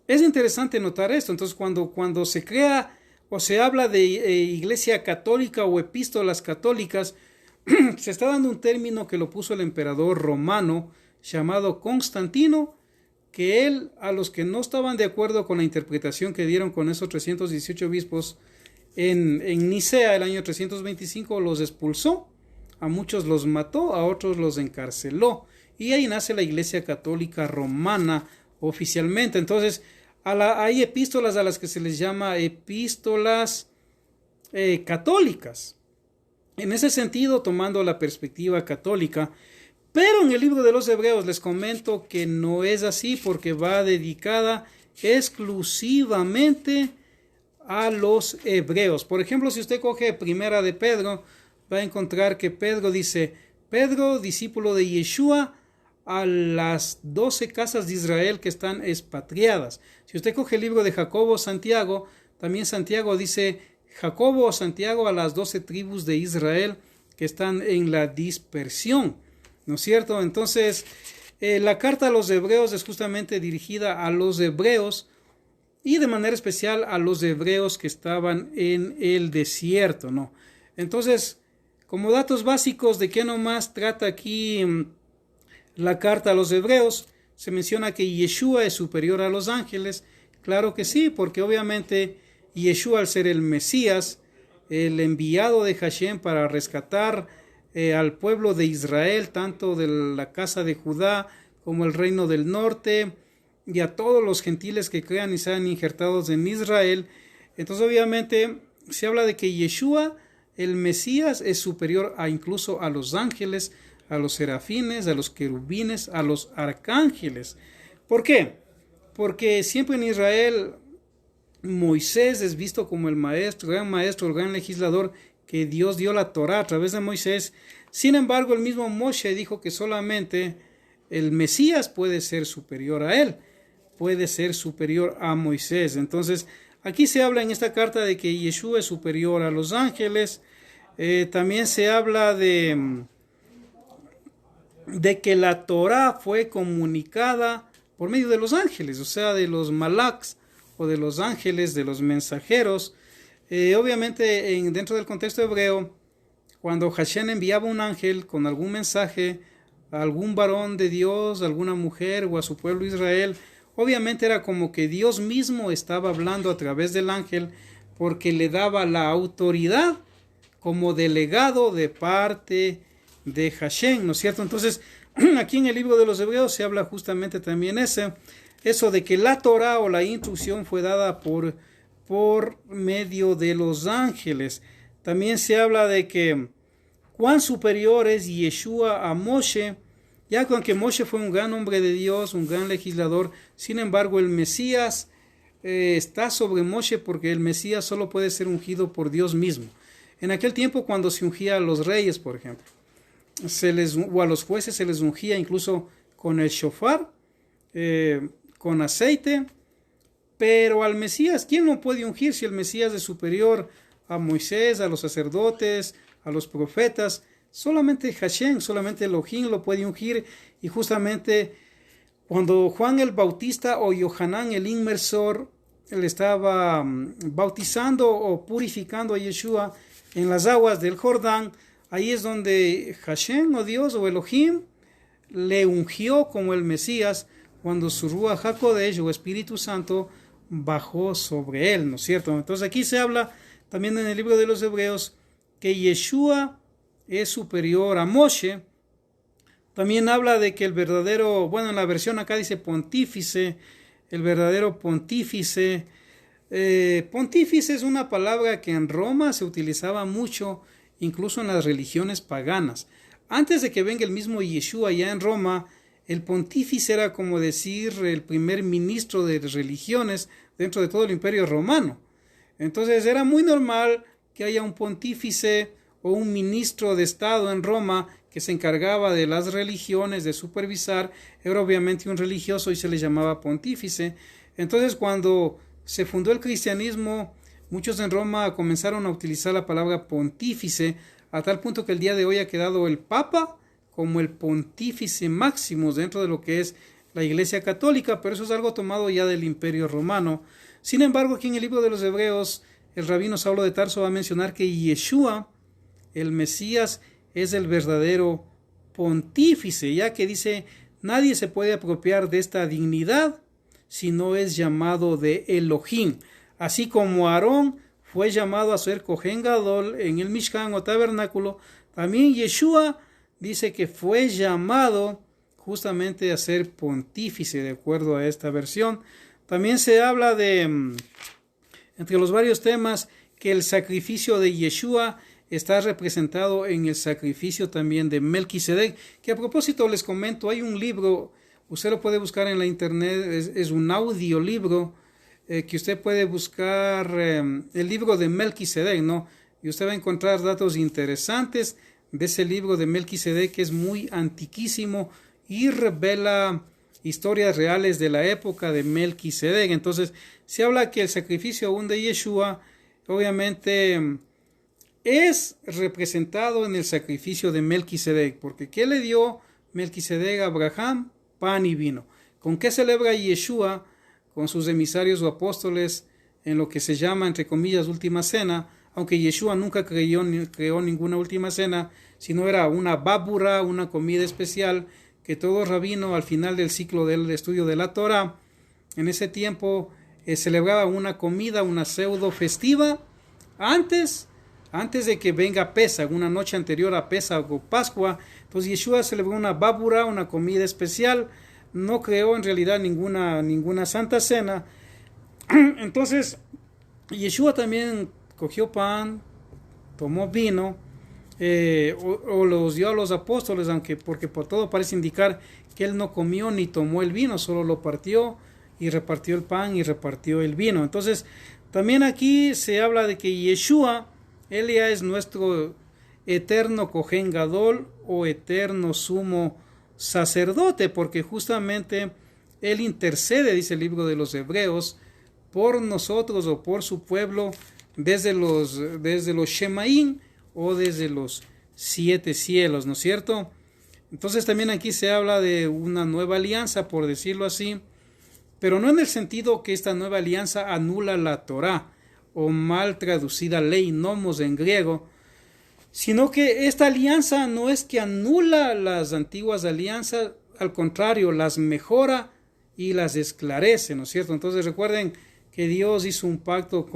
es interesante notar esto. Entonces cuando se crea o se habla de iglesia católica o epístolas católicas, se está dando un término que lo puso el emperador romano llamado Constantino, que él, a los que no estaban de acuerdo con la interpretación que dieron con esos 318 obispos en Nicea el año 325, los expulsó, a muchos los mató, a otros los encarceló, y ahí nace la iglesia católica romana oficialmente. Entonces hay epístolas a las que se les llama epístolas católicas, en ese sentido tomando la perspectiva católica. Pero en el libro de los Hebreos les comento que no es así, porque va dedicada exclusivamente a los hebreos. Por ejemplo, si usted coge Primera de Pedro, va a encontrar que Pedro dice: Pedro, discípulo de Yeshua, a las 12 casas de Israel que están expatriadas. Si usted coge el libro de Jacobo o Santiago, también Santiago dice: Jacobo o Santiago a las 12 tribus de Israel que están en la dispersión, ¿no es cierto? Entonces, la carta a los hebreos es justamente dirigida a los hebreos, y de manera especial a los hebreos que estaban en el desierto, ¿no? Entonces, como datos básicos de qué nomás trata aquí la carta a los hebreos, se menciona que Yeshua es superior a los ángeles, Claro que sí, porque obviamente Yeshua, al ser el Mesías, el enviado de Hashem para rescatar al pueblo de Israel, tanto de la casa de Judá como el reino del norte, y a todos los gentiles que crean y sean injertados en Israel. Entonces obviamente se habla de que Yeshua, el Mesías, es superior a incluso a los ángeles, a los serafines, a los querubines, a los arcángeles. ¿Por qué? Porque siempre en Israel Moisés es visto como el maestro, el gran legislador, que Dios dio la Torá a través de Moisés. Sin embargo, el mismo Moshe dijo que solamente el Mesías puede ser superior a él, puede ser superior a Moisés. Entonces, aquí se habla en esta carta de que Yeshua es superior a los ángeles. También se habla de que la Torá fue comunicada por medio de los ángeles, o sea, de los malaks o de los ángeles, de los mensajeros. Obviamente, dentro del contexto hebreo, cuando Hashem enviaba un ángel con algún mensaje a algún varón de Dios, a alguna mujer o a su pueblo Israel, obviamente era como que Dios mismo estaba hablando a través del ángel, porque le daba la autoridad como delegado de parte de Hashem, ¿no es cierto? Entonces, aquí en el libro de los Hebreos se habla justamente también eso de que la Torah o la instrucción fue dada por medio de los ángeles. También se habla de que cuán superior es Yeshua a Moshe, ya que aunque Moshe fue un gran hombre de Dios, un gran legislador, sin embargo el Mesías está sobre Moshe, porque el Mesías solo puede ser ungido por Dios mismo. En aquel tiempo, cuando se ungía a los reyes, por ejemplo, o a los jueces se les ungía incluso con el shofar, con aceite. Pero al Mesías, ¿quién no puede ungir si el Mesías es superior a Moisés, a los sacerdotes, a los profetas? Solamente Hashem, solamente Elohim lo puede ungir. Y justamente cuando Juan el Bautista o Yohanan el Inmersor le estaba bautizando o purificando a Yeshua en las aguas del Jordán, ahí es donde Hashem o Dios o Elohim le ungió como el Mesías, cuando su Ruach HaKodesh o Espíritu Santo bajó sobre él, ¿no es cierto? Entonces aquí se habla también en el libro de los Hebreos que Yeshua es superior a Moshe. También habla de que el verdadero, bueno, en la versión acá dice pontífice, el verdadero pontífice. Pontífice es una palabra que en Roma se utilizaba mucho, incluso en las religiones paganas. Antes de que venga el mismo Yeshua ya en Roma, el pontífice era como decir el primer ministro de religiones dentro de todo el imperio romano. Entonces era muy normal que haya un pontífice o un ministro de Estado en Roma que se encargaba de las religiones, de supervisar. Era obviamente un religioso y se le llamaba pontífice. Entonces cuando se fundó el cristianismo, muchos en Roma comenzaron a utilizar la palabra pontífice, a tal punto que el día de hoy ha quedado el Papa como el pontífice máximo dentro de lo que es la Iglesia Católica, pero eso es algo tomado ya del Imperio Romano. Sin embargo, aquí en el libro de los Hebreos, el rabino Saulo de Tarso va a mencionar que Yeshua, el Mesías, es el verdadero pontífice, ya que dice, nadie se puede apropiar de esta dignidad si no es llamado de Elohim. Así como Aarón fue llamado a ser Cohen Gadol en el Mishkan o tabernáculo, también Yeshua dice que fue llamado justamente a ser pontífice, de acuerdo a esta versión. También se habla de, entre los varios temas, que el sacrificio de Yeshua está representado en el sacrificio también de Melquisedec, que a propósito les comento, hay un libro, usted lo puede buscar en la internet, es un audiolibro que usted puede buscar, el libro de Melquisedec, ¿no? Y usted va a encontrar datos interesantes de ese libro de Melquisedec, que es muy antiquísimo y revela historias reales de la época de Melquisedec. Entonces se habla que el sacrificio aún de Yeshua obviamente es representado en el sacrificio de Melquisedec, porque ¿qué le dio Melquisedec a Abraham? Pan y vino. ¿Con qué celebra Yeshua con sus emisarios o apóstoles en lo que se llama, entre comillas, última cena? Aunque Yeshua nunca creó ninguna última cena, sino era una bábura, una comida especial que todo rabino al final del ciclo del estudio de la Torah, en ese tiempo celebraba una comida, una pseudo festiva, antes de que venga Pesach, una noche anterior a Pesach o Pascua. Entonces Yeshua celebró una bábura, una comida especial, no creó en realidad ninguna santa cena. Entonces Yeshua también cogió pan, tomó vino, o los dio a los apóstoles, porque por todo parece indicar que él no comió ni tomó el vino, solo lo partió y repartió el pan y repartió el vino. Entonces también aquí se habla de que Yeshua, él ya es nuestro eterno Cohen Gadol o eterno sumo sacerdote, porque justamente él intercede, dice el libro de los Hebreos, por nosotros o por su pueblo desde los Shemaim o desde los 7 cielos, ¿no es cierto? Entonces también aquí se habla de una nueva alianza, por decirlo así, pero no en el sentido que esta nueva alianza anula la Torá o mal traducida ley, nomos en griego, sino que esta alianza no es que anula las antiguas alianzas, al contrario, las mejora y las esclarece, ¿no es cierto? Entonces recuerden que Dios hizo un pacto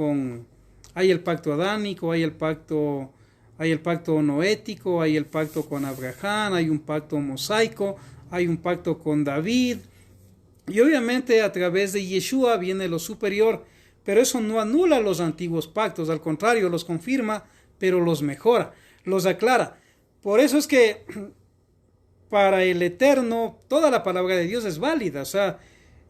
hay el pacto adánico, hay el pacto noético, hay el pacto con Abraham, hay un pacto mosaico, hay un pacto con David, y obviamente a través de Yeshua viene lo superior, pero eso no anula los antiguos pactos, al contrario, los confirma, pero los mejora, los aclara. Por eso es que para el Eterno toda la palabra de Dios es válida. O sea,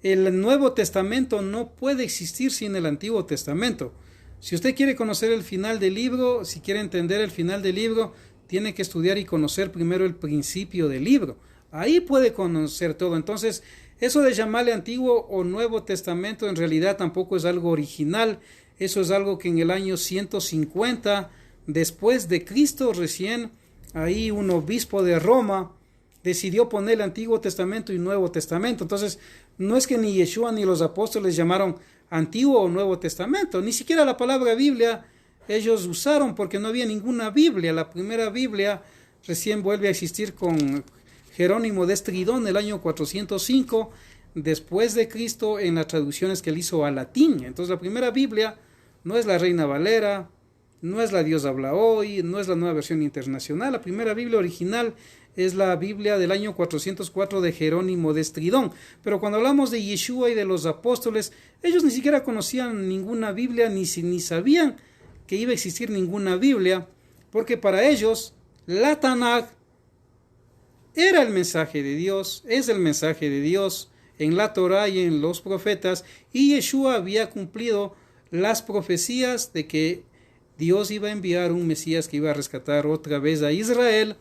el Nuevo Testamento no puede existir sin el Antiguo Testamento. Si usted quiere conocer el final del libro, si quiere entender el final del libro, tiene que estudiar y conocer primero el principio del libro. Ahí puede conocer todo. Entonces, eso de llamarle Antiguo o Nuevo Testamento en realidad tampoco es algo original. Eso es algo que en el año 150 después de Cristo, recién ahí un obispo de Roma decidió poner el Antiguo Testamento y Nuevo Testamento. Entonces, no es que ni Yeshua ni los apóstoles llamaron Antiguo o Nuevo Testamento, ni siquiera la palabra Biblia ellos usaron, porque no había ninguna Biblia. La primera Biblia recién vuelve a existir con Jerónimo de Estridón el año 405 después de Cristo, en las traducciones que él hizo al latín. Entonces la primera Biblia no es la Reina Valera, no es la Dios habla hoy, no es la Nueva Versión Internacional. La primera Biblia original es la Biblia del año 404 de Jerónimo de Estridón. Pero cuando hablamos de Yeshua y de los apóstoles, ellos ni siquiera conocían ninguna Biblia, ni sabían que iba a existir ninguna Biblia, porque para ellos la Tanaj era el mensaje de Dios, es el mensaje de Dios en la Torá y en los profetas, y Yeshua había cumplido las profecías de que Dios iba a enviar un Mesías que iba a rescatar otra vez a Israel,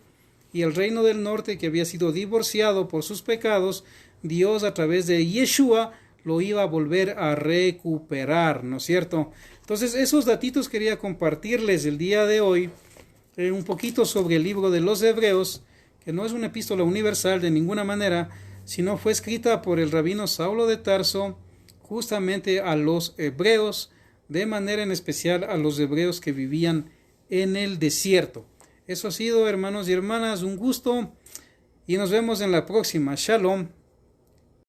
y el reino del norte, que había sido divorciado por sus pecados, Dios a través de Yeshua lo iba a volver a recuperar, ¿no es cierto? Entonces esos datitos quería compartirles el día de hoy, un poquito sobre el libro de los Hebreos, que no es una epístola universal de ninguna manera, sino fue escrita por el rabino Saulo de Tarso justamente a los hebreos, de manera en especial a los hebreos que vivían en el desierto. Eso ha sido, hermanos y hermanas, un gusto, y nos vemos en la próxima. Shalom.